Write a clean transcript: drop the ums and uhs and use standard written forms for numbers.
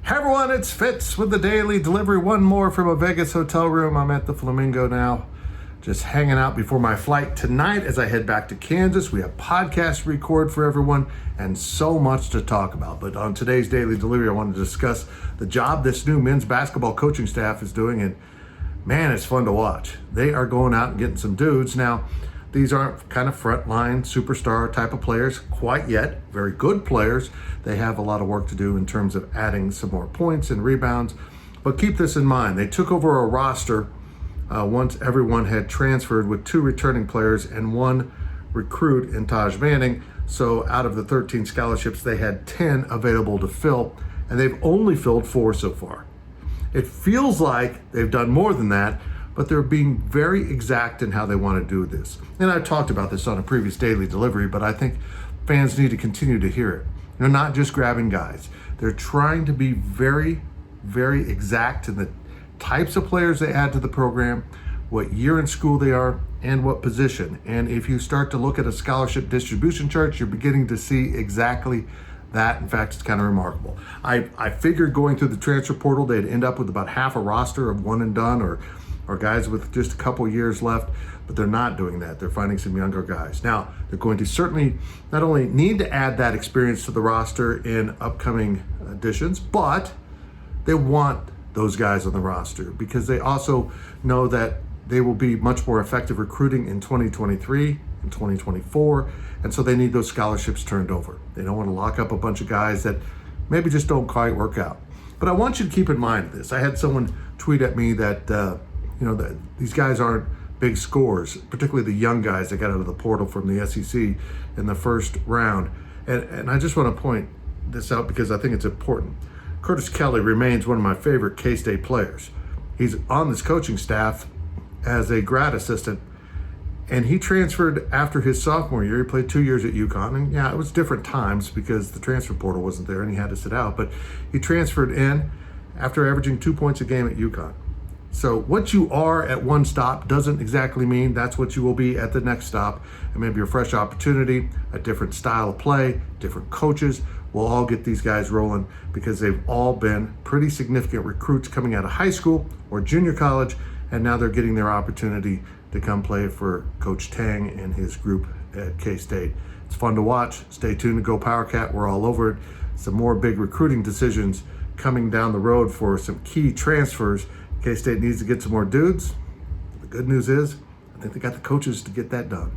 Hey everyone, it's Fitz with the daily delivery. One more from a Vegas hotel room. I'm at the Flamingo now, just hanging out before my flight tonight as I head back to Kansas. We have podcasts to record for everyone and so much to talk about. But on today's daily delivery, I wanted to discuss the job this new men's basketball coaching staff is doing. And man, it's fun to watch. They are going out and getting some dudes. Now, these aren't kind of frontline superstar type of players quite yet. Very good players. They have a lot of work to do in terms of adding some more points and rebounds. But keep this in mind. They took over a roster once everyone had transferred with 2 returning players and 1 recruit in Taj Manning. So out of the 13 scholarships, they had 10 available to fill, and they've only filled 4 so far. It feels like they've done more than that, but they're being very exact in how they want to do this. And I've talked about this on a previous daily delivery, but I think fans need to continue to hear it. They're not just grabbing guys. They're trying to be very, very exact in the types of players they add to the program, what year in school they are, and what position. And if you start to look at a scholarship distribution chart, you're beginning to see exactly that. In fact, it's kind of remarkable. I figured going through the transfer portal, they'd end up with about half a roster of one and done or guys with just a couple years left, but they're not doing that. They're finding some younger guys. Now, they're going to certainly not only need to add that experience to the roster in upcoming additions, but they want those guys on the roster because they also know that they will be much more effective recruiting in 2023 and 2024, and so they need those scholarships turned over. They don't want to lock up a bunch of guys that maybe just don't quite work out. But I want you to keep in mind this. I had someone tweet at me that that these guys aren't big scores, particularly the young guys that got out of the portal from the SEC in the first round. And I just want to point this out because I think it's important. Curtis Kelly remains one of my favorite K-State players. He's on this coaching staff as a grad assistant, and he transferred after his sophomore year. He played 2 years at UConn, and yeah, it was different times because the transfer portal wasn't there and he had to sit out, but he transferred in after averaging 2 points a game at UConn. So what you are at one stop doesn't exactly mean that's what you will be at the next stop. And maybe a fresh opportunity, a different style of play, different coaches will all get these guys rolling because they've all been pretty significant recruits coming out of high school or junior college, and now they're getting their opportunity to come play for Coach Tang and his group at K-State. It's fun to watch. Stay tuned to GoPowercat. We're all over it. Some more big recruiting decisions coming down the road for some key transfers. K-State needs to get some more dudes. The good news is, I think they got the coaches to get that done.